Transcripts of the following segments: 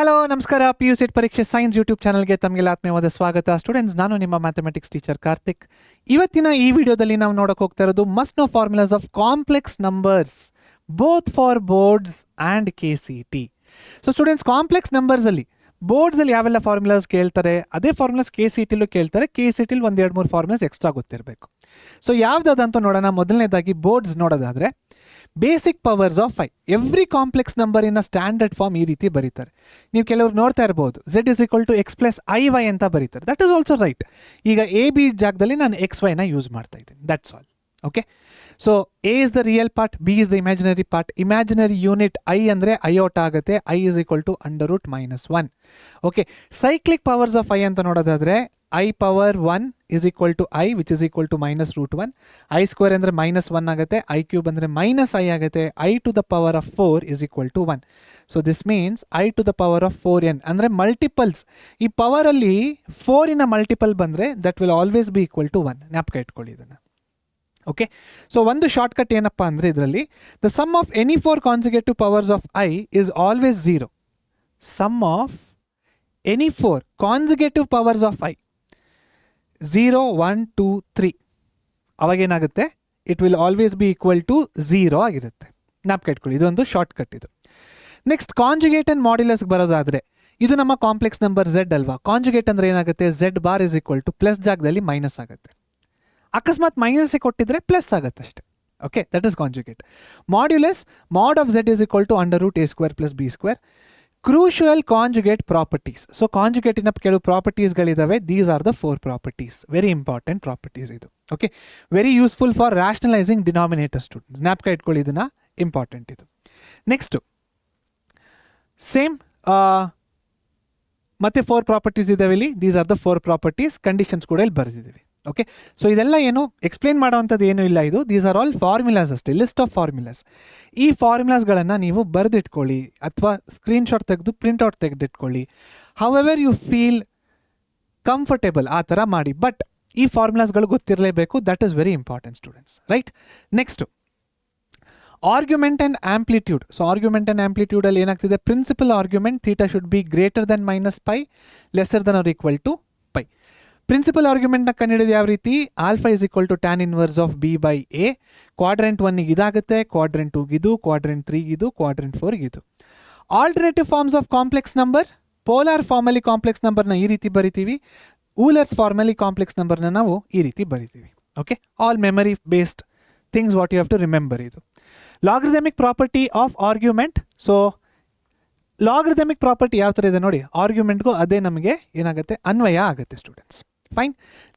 Hello ನಮಸ್ಕಾರ P U set ಪರೀಕ್ಷೆ science YouTube ಚಾನಲ್ಗೆ ತಮಗೆಲ್ಲ ಆತ್ಮೀಯವಾದ ಸ್ವಾಗತ. ಸ್ಟೂಡೆಂಟ್ಸ್, ನಾನು ನಿಮ್ಮ ಮ್ಯಾಥಮೆಟಿಕ್ಸ್ ಟೀಚರ್ ಕಾರ್ತಿಕ್. ಇವತ್ತಿನ ಈ ವಿಡಿಯೋದಲ್ಲಿ ನಾವು ನೋಡಕ್ಕೆ ಹೋಗ್ತಾ ಇರೋದು must know formulas of complex numbers both for boards and KCET. So students, complex ನಂಬರ್ಸಲ್ಲಿ ಬೋರ್ಡ್ಸಲ್ಲಿ ಯಾವೆಲ್ಲ ಫಾರ್ಮುಲಾಸ್ ಕೇಳ್ತಾರೆ ಅದೇ ಫಾರ್ಮುಲಾಸ್ KCETಲೂ ಕೇಳ್ತಾರೆ. KCETಲಿ ಒಂದು 2-3 ಫಾರ್ಮುಲಾಸ್ ಎಕ್ಸ್ಟ್ರಾ ಗೊತ್ತಿರಬೇಕು. ಸೊ ಯಾವ್ದಾದಂತ ನೋಡೋಣ. ಮೊದಲನೇದಾಗಿ ಬೋರ್ಡ್ಸ್ ನೋಡೋದಾದರೆ basic powers of 5. Every complex ನಂಬರಿನ ಸ್ಟ್ಯಾಂಡರ್ಡ್ ಫಾರ್ಮ್ ಈ ರೀತಿ ಬರೀತಾರೆ. ನೀವು ಕೆಲವರು ನೋಡ್ತಾ ಇರ್ಬೋದು, Z = X + IY ಅಂತ ಬರೀತಾರೆ. That is also right. ಈಗ AB ಜಾಗದಲ್ಲಿ ನಾನು XYನ ಯೂಸ್ ಮಾಡ್ತಾ ಇದ್ದೀನಿ. That's all. Okay. So A is the real part, B is the imaginary part. Imaginary unit I ಅಂದರೆ ಐಯೋಟ ಆಗುತ್ತೆ. I = √-1. Okay. Cyclic powers of I ಅಂತ ನೋಡೋದಾದರೆ I⁻1 = I which is equal to -√1. I² ಅಂದರೆ -1 ಆಗುತ್ತೆ. I³ ಅಂದರೆ -I ಆಗುತ್ತೆ. I⁴ is equal to 1. So this means I⁴n ಅಂದರೆ multiples. ಈ ಪವರಲ್ಲಿ 4ನ ಮಲ್ಟಿಪಲ್ ಬಂದರೆ that will always be equal to 1. ಜ್ಞಾಪಕ ಇಟ್ಕೊಳ್ಳಿ ಇದನ್ನು. ಓಕೆ. ಸೊ ಒಂದು ಶಾರ್ಟ್ಕಟ್ ಏನಪ್ಪ ಅಂದರೆ ಇದರಲ್ಲಿ the sum of any 4 consecutive powers of I is always 0. Sum of any 4 consecutive powers of I 0, 1, 2, 3 ಅವಾಗೇನಾಗುತ್ತೆ, it will always be equal to 0 ಆಗಿರುತ್ತೆ. ಜ್ಞಾಪಕ ಇಟ್ಕೊಳ್ಳಿ, ಇದೊಂದು ಶಾರ್ಟ್ಕಟ್ ಇದು. ನೆಕ್ಸ್ಟ್ ಕಾಂಜುಗೇಟ್ ಅಂಡ್ ಮಾಡ್ಯುಲಸ್ಗೆ ಬರೋದಾದರೆ ಇದು ನಮ್ಮ ಕಾಂಪ್ಲೆಕ್ಸ್ ನಂಬರ್ Z ಅಲ್ವಾ. ಕಾಂಜುಗೇಟ್ ಅಂದರೆ ಏನಾಗುತ್ತೆ, Z⁻ = ಪ್ಲಸ್ ಜಾಗದಲ್ಲಿ ಮೈನಸ್ ಆಗುತ್ತೆ. ಅಕಸ್ಮಾತ್ ಮೈನಸ್ ಕೊಟ್ಟಿದ್ರೆ ಪ್ಲಸ್ ಆಗುತ್ತೆ ಅಷ್ಟೇ. Okay, that is conjugate. Modulus mod of Z is equal to √a² + b². Crucial conjugate properties. So ಕಾಂಜುಗೇಟಿನ ಕೆಲವು ಪ್ರಾಪರ್ಟೀಸ್ಗಳಿದ್ದಾವೆ. These are the 4 properties. Very important properties ಇದು. Okay, very useful for rationalising denominator students. ಜ್ಞಾಪಕ ಇಟ್ಕೊಳ್ಳಿ, ಇದನ್ನ important ಇದು. Next same ಮತ್ತೆ 4 properties ಇದಾವೆ ಇಲ್ಲಿ. These are the 4 properties. Conditions ಕೂಡ ಇಲ್ಲಿ ಬರೆದಿದ್ದೀವಿ. ಓಕೆ. ಸೊ ಇದೆಲ್ಲ ಏನು ಎಕ್ಸ್ಪ್ಲೇನ್ ಮಾಡೋವಂಥದ್ದು ಏನೂ ಇಲ್ಲ. ಇದು ದೀಸ್ ಆರ್ ಆಲ್ ಫಾರ್ಮುಲಾಸ್ ಅಷ್ಟೇ, ಲಿಸ್ಟ್ ಆಫ್ ಫಾರ್ಮುಲಾಸ್. ಈ ಫಾರ್ಮುಲಾಸ್ಗಳನ್ನು ನೀವು ಬರೆದಿಟ್ಕೊಳ್ಳಿ ಅಥವಾ ಸ್ಕ್ರೀನ್ಶಾಟ್ ತೆಗೆದು ಪ್ರಿಂಟ್ಔಟ್ ತೆಗೆದಿಟ್ಕೊಳ್ಳಿ. However you feel comfortable ಆ ಥರ ಮಾಡಿ. ಬಟ್ ಈ ಫಾರ್ಮುಲಾಸ್ಗಳು ಗೊತ್ತಿರಲೇಬೇಕು. That is very important students. Right. Next argument and amplitude. So argument and ಆಂಪ್ಲಿಟ್ಯೂಡಲ್ಲಿ ಏನಾಗ್ತಿದೆ, principal argument θ should be greater than -π, lesser than or equal to π. Principal ಆರ್ಗ್ಯುಮೆಂಟ್ನ ಕಂಡುಹಿಡಿಯೋದು ಯಾವ ರೀತಿ, α = tan−1 of b/a. ಕ್ವಾಡ್ರೆಂಟ್ 1ಗೆ ಇದಾಗುತ್ತೆ, ಕ್ವಾಡ್ರೆಂಟ್ 2ಗೆ ಇದು, ಕ್ವಾಡ್ರೆಂಟ್ 3ಗೆ ಇದು, quadrant 4ಗೆ ಇದು. Alternative forms of complex number. Polar ಫಾರ್ಮಲ್ಲಿ ಕಾಂಪ್ಲೆಕ್ಸ್ ನಂಬರ್ನ ಈ ರೀತಿ ಬರಿತೀವಿ. ಊಲರ್ಸ್ ಫಾರ್ಮಲ್ಲಿ ಕಾಂಪ್ಲೆಕ್ಸ್ ನಂಬರ್ನ ನಾವು ಈ ರೀತಿ ಬರಿತೀವಿ. Okay, all memory based things what you have to remember ಇದು. Logarithmic property of argument. So logarithmic property ಯಾವ ಥರ ಇದೆ ನೋಡಿ, ಆರ್ಗ್ಯುಮೆಂಟ್ಗೂ ಅದೇ ನಮಗೆ ಏನಾಗುತ್ತೆ, ಅನ್ವಯ ಆಗುತ್ತೆ students. Fine.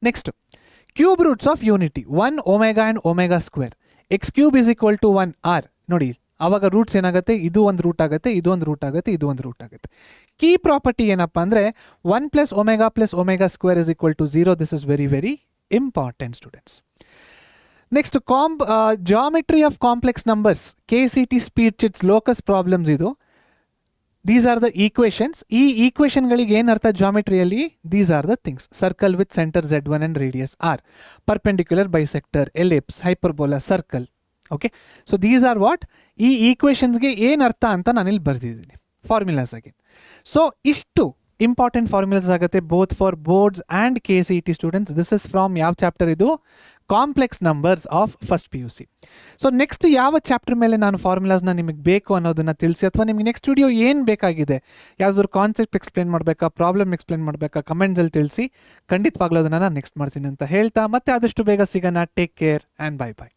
Next cube roots of unity 1 ω and ω². x³ is equal to 1r. ನೋಡಿ ಆವಾಗ ರೂಟ್ಸ್ ಏನಾಗುತ್ತೆ, ಇದು ಒಂದು ರೂಟ್ ಆಗುತ್ತೆ, ಇದು ಒಂದು ರೂಟ್ ಆಗುತ್ತೆ, ಇದು ಒಂದು ರೂಟ್ ಆಗುತ್ತೆ. ಕೀ ಪ್ರಾಪರ್ಟಿ ಏನಪ್ಪ ಅಂದರೆ 1 + ω + ω² is equal to 0. This is very very important students. Next geometry of complex numbers. KCET speed chits locus problems ಇದು. These are the equations. ಈ ಈಕ್ವೇಷನ್ಗಳಿಗೆ ಏನರ್ಥ ಜಾಮೆಟ್ರಿಯಲ್ಲಿ, these are the things. Circle with centre Z1 and radius R, perpendicular bisector, ellipse, hyperbola, circle. Okay. So these are what, ಈ ಈಕ್ವೇಷನ್ಸ್ಗೆ ಏನರ್ಥ ಅಂತ ನಾನಿಲ್ಲಿ ಬರೆದಿದ್ದೀನಿ ಫಾರ್ಮುಲಾಸ್ ಆಗಿ. ಸೊ ಇಷ್ಟು ಇಂಪಾರ್ಟೆಂಟ್ ಫಾರ್ಮುಲಾಸ್ ಆಗುತ್ತೆ both for boards and KCET students. This is from ಯಾವ ಚಾಪ್ಟರ್ ಇದು, complex numbers of first PUC. So next ಯಾವ ಚಾಪ್ಟರ್ ಮೇಲೆ ನಾನು ಫಾರ್ಮುಲಾಸ್ನ ನಿಮಗೆ ಬೇಕು ಅನ್ನೋದನ್ನು ತಿಳಿಸಿ, ಅಥವಾ ನಿಮಗೆ ನೆಕ್ಸ್ಟ್ ವಿಡಿಯೋ ಏನು ಬೇಕಾಗಿದೆ, ಯಾವುದಾದ್ರು ಕಾನ್ಸೆಪ್ಟ್ ಎಕ್ಸ್ಪ್ಲೇನ್ ಮಾಡಬೇಕಾ, ಪ್ರಾಬ್ಲಮ್ ಎಕ್ಸ್ಪ್ಲೇನ್ ಮಾಡಬೇಕಾ, ಕಮೆಂಟ್ಸಲ್ಲಿ ತಿಳಿಸಿ. ಖಂಡಿತವಾಗ್ಲೂ ಅದನ್ನು ನಾನು ನೆಕ್ಸ್ಟ್ ಮಾಡ್ತೀನಿ ಅಂತ ಹೇಳ್ತಾ ಮತ್ತೆ ಆದಷ್ಟು ಬೇಗ ಸಿಗೋಣ. Take care and bye bye.